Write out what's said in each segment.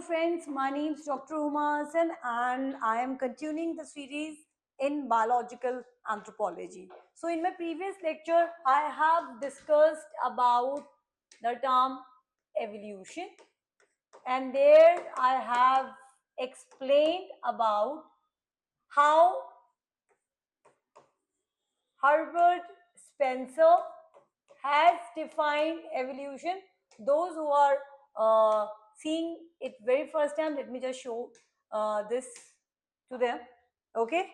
Hello friends, my name is Dr. Uma Hassan and I am continuing the series in biological anthropology. So in my previous lecture, I have discussed about the term evolution, and there I have explained about how Herbert Spencer has defined evolution. Those who are seeing it very first time, let me just show this to them. Okay,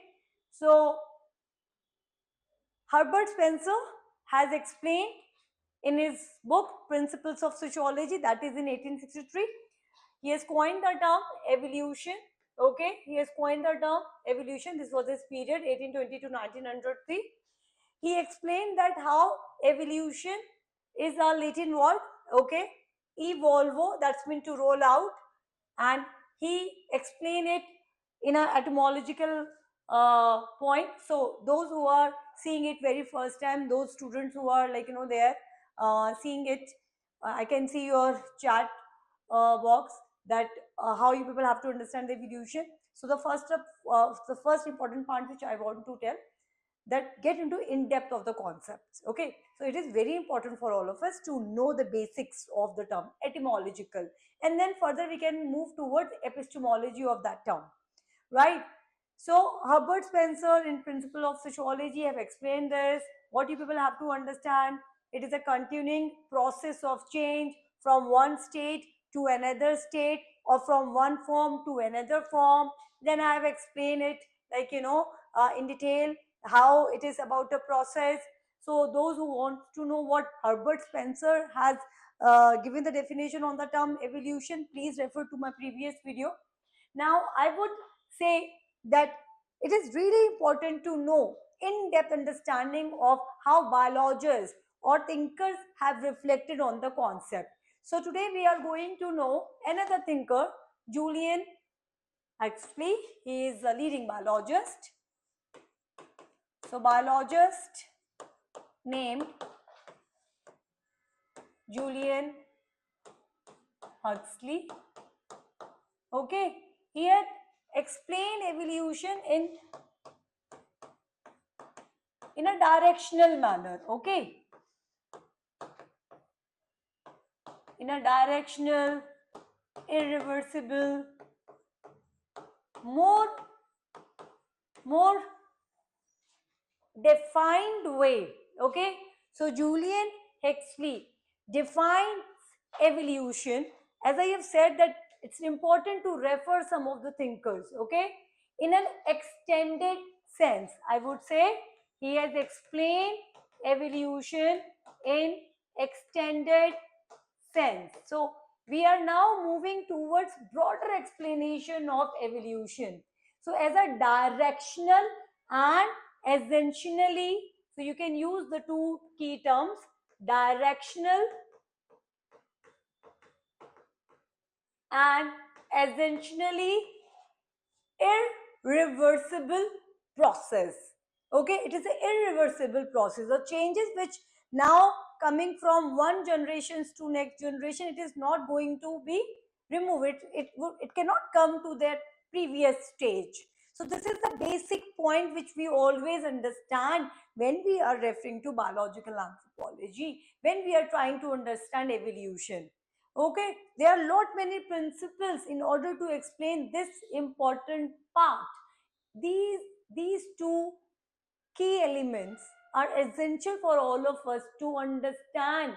so Herbert Spencer has explained in his book Principles of Sociology, that is in 1863. He has coined the term evolution. Okay, he has coined the term evolution. This was his period 1820 to 1903. He explained that how evolution is a Latin word, okay, evolvo, that's meant to roll out, and he explained it in an etymological point. So those who are seeing it very first time, those students who are there seeing it, I can see your chat box that how you people have to understand the evolution. So the first step, the first important part which I want to tell, that get into in depth of the concepts. Okay, so it is very important for all of us to know the basics of the term etymological, and then further we can move towards epistemology of that term, right? So Herbert Spencer in Principle of Sociology have explained this. What you people have to understand, it is a continuing process of change from one state to another state, or from one form to another form. Then I have explained it in detail how it is about a process. So those who want to know what Herbert Spencer has given the definition on the term evolution, please refer to my previous video. Now I would say that it is really important to know in-depth understanding of how biologists or thinkers have reflected on the concept. So today we are going to know another thinker, Julian Huxley. He is a leading biologist. So biologist named Julian Huxley. Okay, he had explained evolution in a directional manner. Okay, in a directional, irreversible, more defined way. Okay, so Julian Huxley defines evolution, as I have said, that it's important to refer some of the thinkers, okay, in an extended sense. I would say he has explained evolution in extended sense. So we are now moving towards broader explanation of evolution. So as a directional and essentially, so you can use the two key terms, directional and essentially irreversible process. Okay, it is an irreversible process. The changes which now coming from one generations to next generation, it is not going to be removed. It cannot come to that previous stage. So this is the basic point which we always understand when we are referring to biological anthropology, when we are trying to understand evolution. Okay, there are lot many principles in order to explain this important part. These two key elements are essential for all of us to understand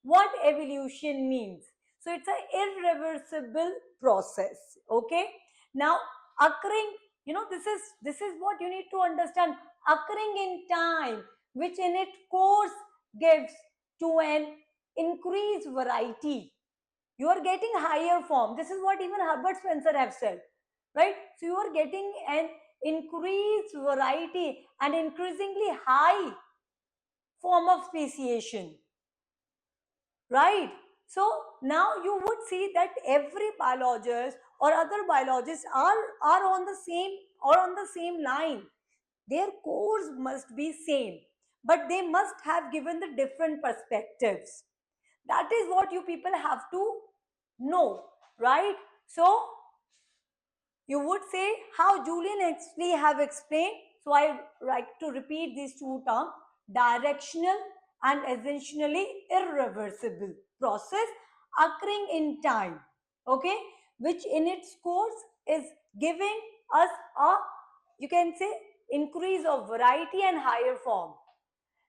what evolution means. So it's an irreversible process. Okay, now occurring, this is what you need to understand, occurring in time, which in its course gives to an increased variety. You are getting higher form. This is what even Herbert Spencer have said, right? So you are getting an increased variety and increasingly high form of speciation, right? So now you would see that every biologist or other biologists are on the same line. Their course must be same, but they must have given the different perspectives. That is what you people have to know, right? So you would say how Julian Huxley have explained. So I like to repeat these two terms: directional and essentially irreversible process occurring in time. Okay, which in its course is giving us a, you can say, increase of variety and higher form.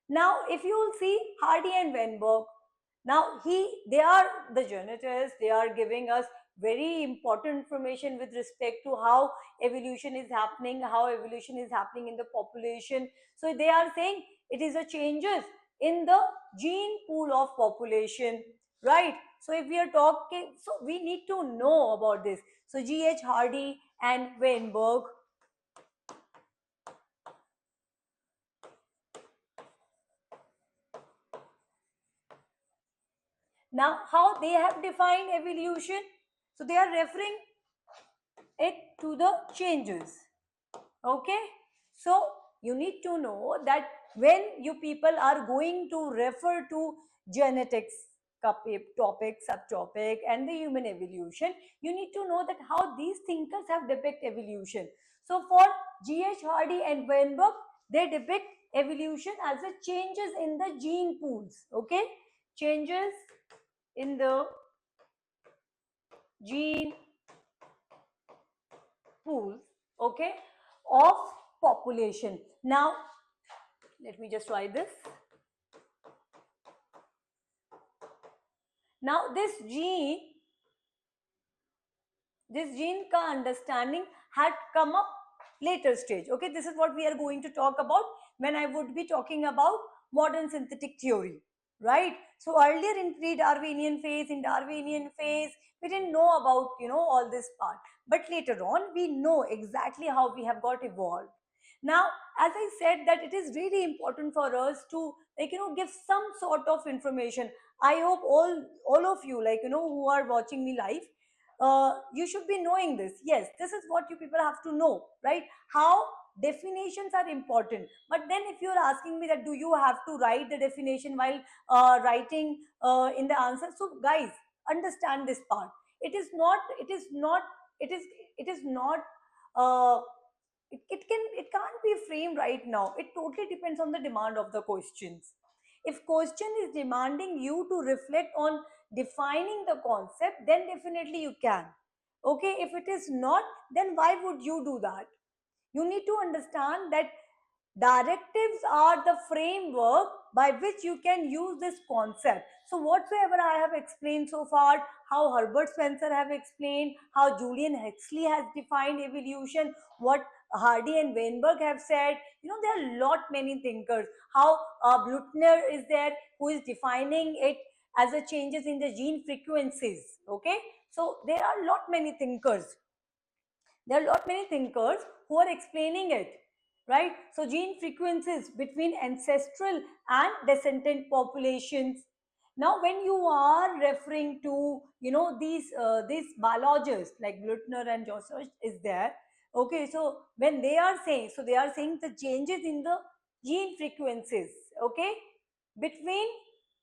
Now, if you will see Hardy and Weinberg, now they are the geneticists. They are giving us very important information with respect to how evolution is happening, how evolution is happening in the population. So they are saying it is a changes in the gene pool of population, right? So if we are talking, so we need to know about this. So G.H. Hardy and Weinberg. Now, how they have defined evolution? So they are referring it to the changes. Okay, so you need to know that when you people are going to refer to genetics topic, subtopic, and the human evolution, you need to know that how these thinkers have depict evolution. So for G.H. Hardy and Weinberg, they depict evolution as a changes in the gene pools. Okay, changes in the gene pools, okay, of population. Now let me just try this. Now this gene ka understanding had come up later stage. Okay, this is what we are going to talk about when I would be talking about modern synthetic theory, right? So earlier in pre-Darwinian phase, in Darwinian phase, we didn't know about, all this part, but later on we know exactly how we have got evolved. Now, as I said, that it is really important for us to, give some sort of information. I hope all of you, who are watching me live, you should be knowing this. Yes, this is what you people have to know, right? How definitions are important. But then if you're asking me that do you have to write the definition while writing in the answer, so guys, understand this part. It is not uh, it can't be framed right now. It totally depends on the demand of the questions. If question is demanding you to reflect on defining the concept, then definitely you can. Okay, if it is not, then why would you do that? You need to understand that directives are the framework by which you can use this concept. So whatsoever I have explained so far, how Herbert Spencer have explained, how Julian Huxley has defined evolution, what Hardy and Weinberg have said, there are a lot many thinkers. How Blutner is there, who is defining it as a changes in the gene frequencies. Okay, so there are a lot many thinkers. There are a lot many thinkers who are explaining it, right? So gene frequencies between ancestral and descendant populations. Now when you are referring to these biologists like Blutner and Joseph is there. Okay, so when they are saying, so they are saying the changes in the gene frequencies, okay, between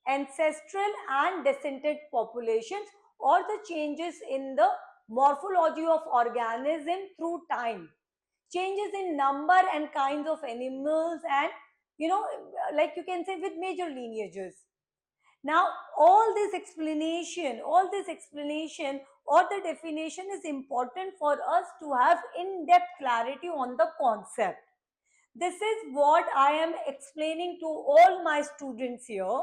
ancestral and descendant populations, or the changes in the morphology of organism through time, changes in number and kinds of animals, and like you can say with major lineages. Now all this explanation or the definition is important for us to have in-depth clarity on the concept. This is what I am explaining to all my students here,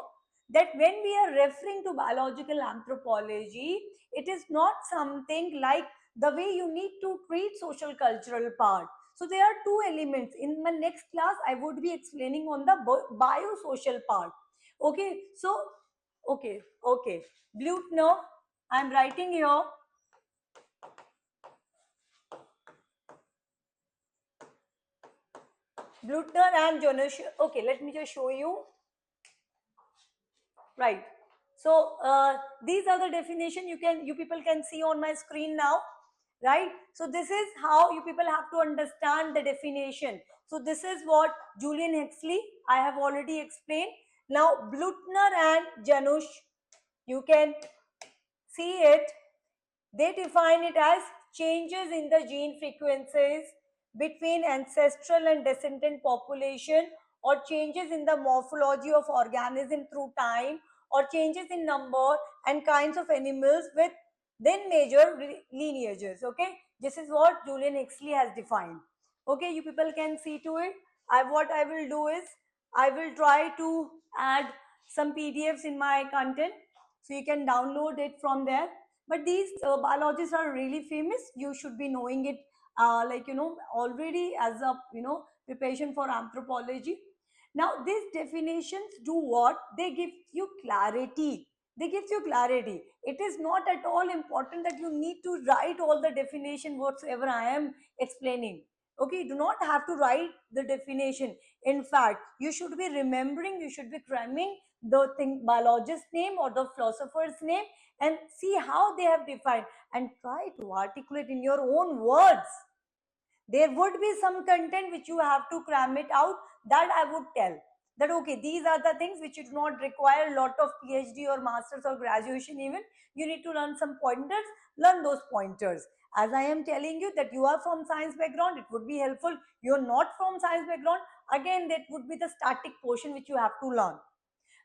that when we are referring to biological anthropology, it is not something like the way you need to treat social cultural part. So there are two elements. In my next class, I would be explaining on the biosocial part. Okay, so okay. Blutner, I'm writing here. Blutner and Jonas. Okay, let me just show you. Right. So these are the definition you people can see on my screen now, right? So this is how you people have to understand the definition. So this is what Julian Huxley I have already explained. Now Blutner and Janusz, you can see it. They define it as changes in the gene frequencies between ancestral and descendant population, or changes in the morphology of organism through time, or changes in number and kinds of animals with then major lineages. Okay, this is what Julian Huxley has defined. Okay, you people can see to it. What I will do is I will try to add some PDFs in my content, so you can download it from there. But these biologists are really famous. You should be knowing it, already as a preparation for anthropology. Now these definitions do what? They give you clarity. They give you clarity. It is not at all important that you need to write all the definition whatsoever I am explaining. Okay, you do not have to write the definition. In fact, you should be remembering, you should be cramming the thing biologist name or the philosopher's name, and see how they have defined, and try to articulate in your own words. There would be some content which you have to cram it out. That I would tell that okay, these are the things which you do not require a lot of PhD or masters or graduation. Even you need to learn some pointers, learn those pointers. As I am telling you that you are from science background, it would be helpful. You're not from science background, again that would be the static portion which you have to learn.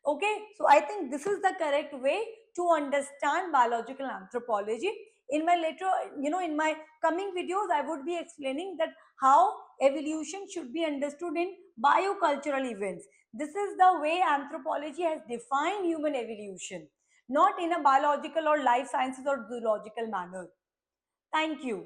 Okay, so I think this is the correct way to understand biological anthropology. In my later, in my coming videos, I would be explaining that how evolution should be understood in biocultural events. This is the way anthropology has defined human evolution, not in a biological or life sciences or zoological manner. Thank you.